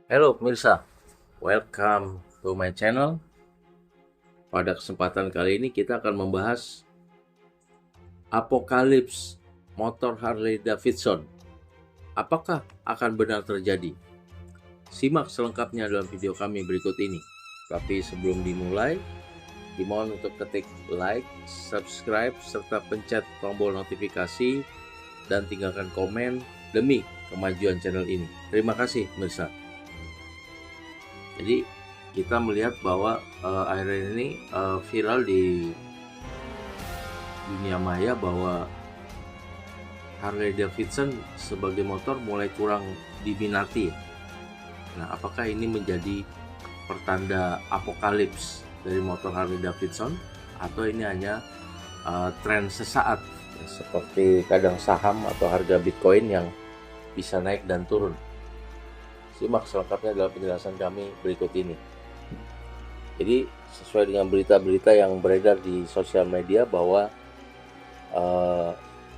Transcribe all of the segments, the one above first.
Halo pemirsa, welcome to my channel. Pada kesempatan kali ini kita akan membahas apokalips motor Harley Davidson. Apakah akan benar terjadi? Simak selengkapnya dalam video kami berikut ini. Tapi sebelum dimulai, dimohon untuk ketik like, subscribe, serta pencet tombol notifikasi dan tinggalkan komen demi kemajuan channel ini. Terima kasih pemirsa. Jadi kita melihat bahwa akhir-akhir ini viral di dunia maya bahwa Harley Davidson sebagai motor mulai kurang diminati. Nah, apakah ini menjadi pertanda apokalips dari motor Harley Davidson atau ini hanya tren sesaat seperti kadang saham atau harga Bitcoin yang bisa naik dan turun? Simak selengkapnya dalam penjelasan kami berikut ini. Jadi sesuai dengan berita-berita yang beredar di sosial media bahwa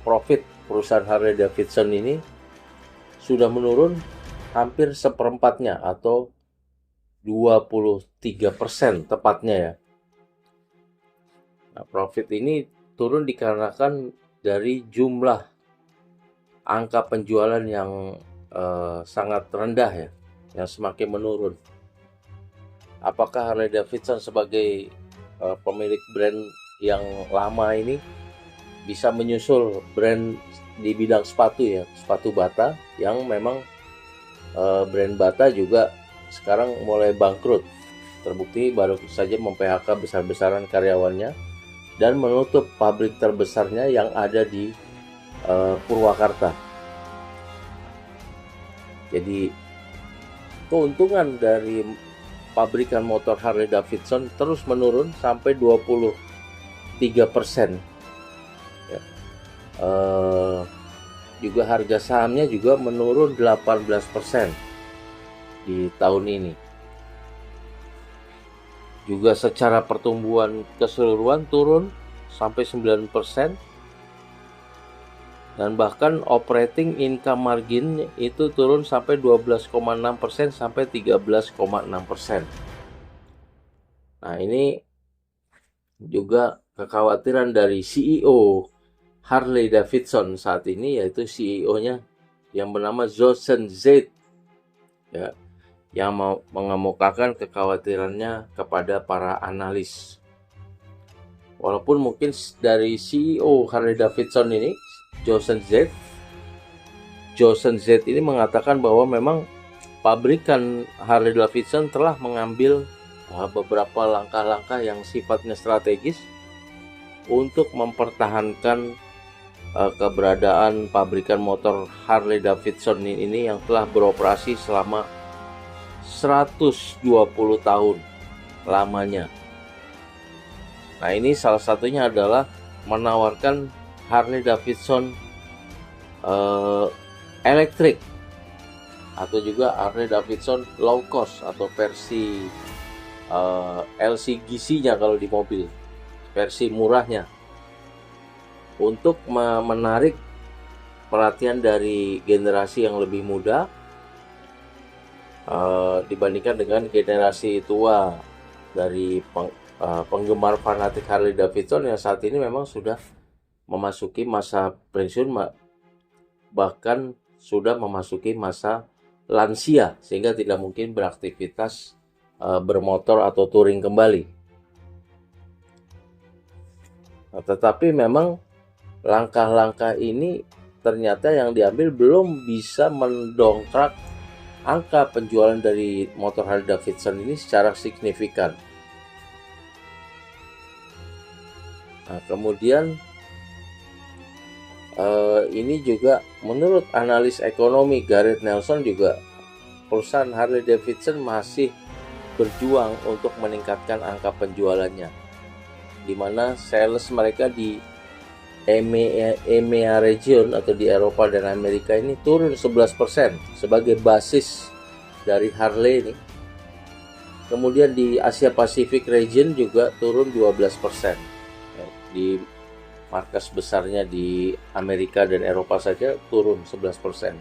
profit perusahaan Harley Davidson ini sudah menurun hampir seperempatnya atau 23% tepatnya ya. Nah, profit ini turun dikarenakan dari jumlah angka penjualan yang sangat rendah ya, yang semakin menurun. Apakah Harley Davidson sebagai pemilik brand yang lama ini bisa menyusul brand di bidang sepatu ya, sepatu bata yang memang brand Bata juga sekarang mulai bangkrut. Terbukti baru saja mem-PHK besar-besaran karyawannya dan menutup pabrik terbesarnya yang ada di Purwakarta. Jadi keuntungan dari pabrikan motor Harley Davidson terus menurun sampai 23%. Ya. Juga harga sahamnya juga menurun 18% di tahun ini. Juga secara pertumbuhan keseluruhan turun sampai 9%. Dan bahkan operating income margin itu turun sampai 12,6% sampai 13,6%. Nah, ini juga kekhawatiran dari CEO Harley Davidson saat ini, yaitu CEO-nya yang bernama Joseph Z, ya, yang mau mengemukakan kekhawatirannya kepada para analis. Walaupun mungkin dari CEO Harley Davidson ini, Joseph Z ini mengatakan bahwa memang pabrikan Harley Davidson telah mengambil beberapa langkah-langkah yang sifatnya strategis untuk mempertahankan keberadaan pabrikan motor Harley Davidson ini yang telah beroperasi selama 120 tahun lamanya. Nah, ini salah satunya adalah menawarkan Harley Davidson elektrik atau juga Harley Davidson low cost atau versi LCGC-nya kalau di mobil, versi murahnya, untuk menarik perhatian dari generasi yang lebih muda dibandingkan dengan generasi tua dari penggemar fanatik Harley Davidson yang saat ini memang sudah memasuki masa pensiun, bahkan sudah memasuki masa lansia sehingga tidak mungkin beraktivitas bermotor atau touring kembali. Nah, tetapi memang langkah-langkah ini ternyata yang diambil belum bisa mendongkrak angka penjualan dari motor Harley Davidson ini secara signifikan. Nah, kemudian ini juga menurut analis ekonomi Gareth Nelson juga perusahaan Harley Davidson masih berjuang untuk meningkatkan angka penjualannya, di mana sales mereka di EMEA region atau di Eropa dan Amerika ini turun 11% sebagai basis dari Harley ini. Kemudian di Asia Pacific region juga turun 12%. Di markas besarnya di Amerika dan Eropa saja turun 11%.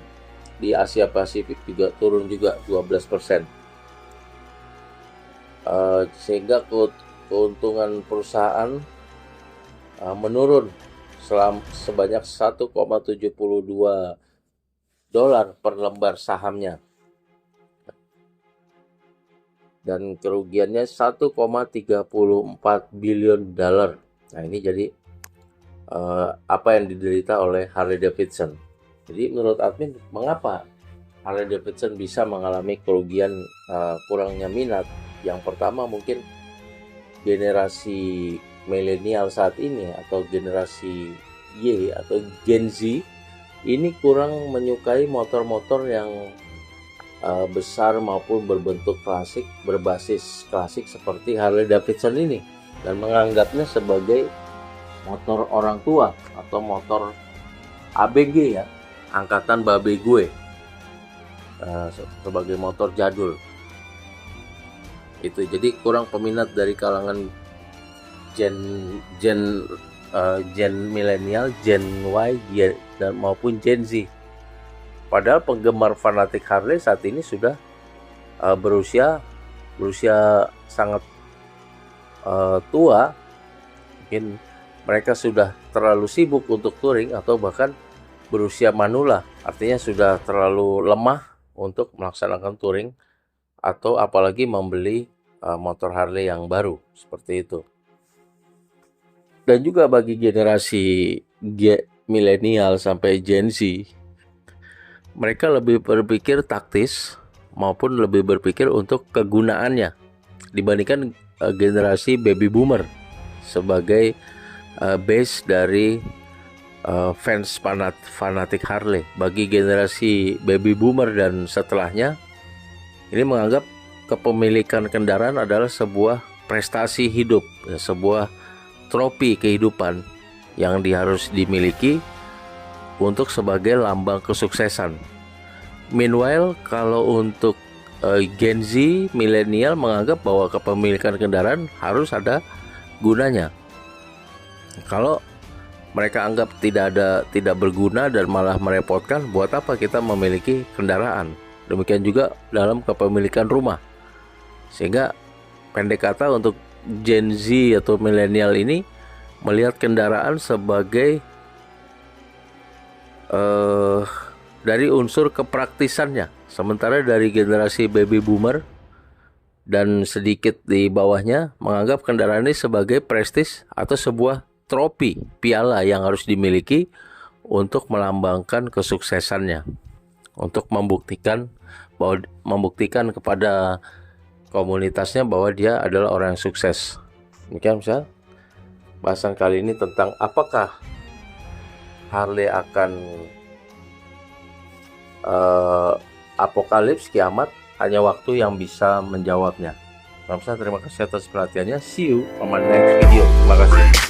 di Asia Pasifik juga turun juga 12%. Sehingga keuntungan perusahaan menurun sebanyak 1,72 dolar per lembar sahamnya, dan kerugiannya 1,34 billion dolar. Nah, ini jadi apa yang diderita oleh Harley Davidson. Jadi menurut admin, mengapa Harley Davidson bisa mengalami kerugian kurangnya minat? Yang pertama, mungkin generasi milenial saat ini atau generasi Y atau Gen Z ini kurang menyukai motor-motor yang besar maupun berbentuk klasik, berbasis klasik seperti Harley Davidson ini, dan menganggapnya sebagai motor orang tua atau motor ABG ya, angkatan babe gue, sebagai motor jadul. Itu jadi kurang peminat dari kalangan gen milenial, Gen Y dan maupun Gen Z. Padahal penggemar fanatik Harley saat ini sudah berusia sangat tua. Mungkin mereka sudah terlalu sibuk untuk touring atau bahkan berusia manula, artinya sudah terlalu lemah untuk melaksanakan touring atau apalagi membeli motor Harley yang baru seperti itu. Dan juga bagi generasi milenial sampai Gen Z, mereka lebih berpikir taktis maupun lebih berpikir untuk kegunaannya dibandingkan generasi baby boomer sebagai base dari fans fanatik Harley. Bagi generasi baby boomer dan setelahnya, ini menganggap kepemilikan kendaraan adalah sebuah prestasi hidup, sebuah trofi kehidupan yang harus dimiliki untuk sebagai lambang kesuksesan. Meanwhile, kalau untuk Gen Z, milenial menganggap bahwa kepemilikan kendaraan harus ada gunanya. Kalau mereka anggap tidak berguna dan malah merepotkan, buat apa kita memiliki kendaraan? Demikian juga dalam kepemilikan rumah. Sehingga pendek kata, untuk Gen Z atau milenial ini melihat kendaraan sebagai dari unsur kepraktisannya. Sementara dari generasi baby boomer dan sedikit di bawahnya menganggap kendaraan ini sebagai prestis atau sebuah trofi, piala yang harus dimiliki untuk melambangkan kesuksesannya, untuk membuktikan kepada komunitasnya bahwa dia adalah orang yang sukses. Demikian misal bahasan kali ini tentang apakah Harley akan apokalips, kiamat, hanya waktu yang bisa menjawabnya. Terima kasih atas perhatiannya. See you on my next video. Terima kasih.